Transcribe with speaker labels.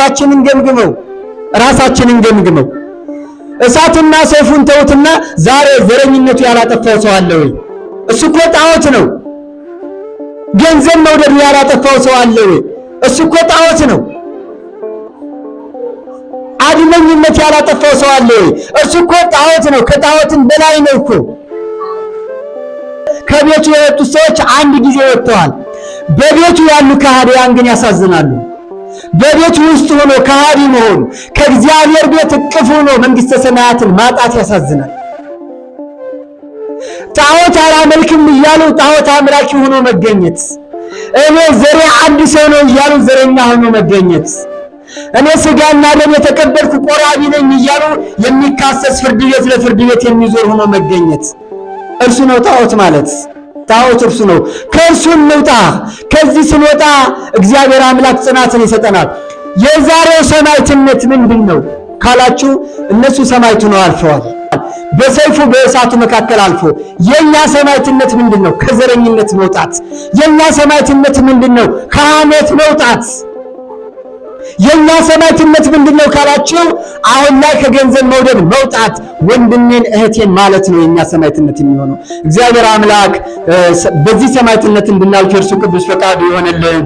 Speaker 1: ራሳችንን ገምግመው። እሳትና ሰይፉን ተውትና ዛሬ ዘረኝነቱ ያላጠፋው ሰው አለ ወይ? እሱ እኮ ጣዖት ነው። ገንዘብ መውደዱ ያላጠፋው ሰው አለ ወይ? እሱ እኮ ጣዖት ነው። አድመኝነት ያላጠፋው ሰው አለ ወይ? እሱ እኮ ጣዖት ነው። ከጣዖትን በላይ ነው እኮ። ከቤቱ የወጡት ሰዎች አንድ ጊዜ ወጥተዋል። በቤቱ ያሉ ከሃዲያን ግን ያሳዝናሉ። በቤቱ ውስጥ ሆኖ ከሃዲ መሆን፣ ከእግዚአብሔር ቤት እቅፍ ሆኖ መንግሥተ ሰማያትን ማጣት ያሳዝናል። ጣዖት አላመልክም እያሉ ጣዖት አምላኪ ሆኖ መገኘት፣ እኔ ዘሬ አንድ ሰው ነው እያሉ ዘረኛ ሆኖ መገኘት፣ እኔ ሥጋና ደም የተቀበልኩ ቆራቢ ነኝ እያሉ የሚካሰስ ፍርድ ቤት ለፍርድ ቤት የሚዞር ሆኖ መገኘት፣ እርሱ ነው ጣዖት ማለት። ጣዖት እርሱ ነው። ከእርሱ እንውጣ። ከዚህ ስንወጣ እግዚአብሔር አምላክ ጽናትን ይሰጠናል። የዛሬው ሰማዕትነት ምንድን ነው ካላችሁ፣ እነሱ ሰማዕት ሆነው አልፈዋል፣ በሰይፉ በእሳቱ መካከል አልፎ። የኛ ሰማዕትነት ምንድን ነው? ከዘረኝነት መውጣት። የኛ ሰማዕትነት ምንድን ነው? ከሐሜት መውጣት። የኛ ሰማዕትነት ምንድን ነው ካላችሁ፣ አሁን ላይ ከገንዘብ መውደድ መውጣት፣ ወንድሜን እህቴን ማለት ነው የኛ ሰማዕትነት የሚሆነው። እግዚአብሔር አምላክ በዚህ ሰማዕትነት እንድናልፍ የእርሱ ቅዱስ ፈቃዱ ይሆንልን።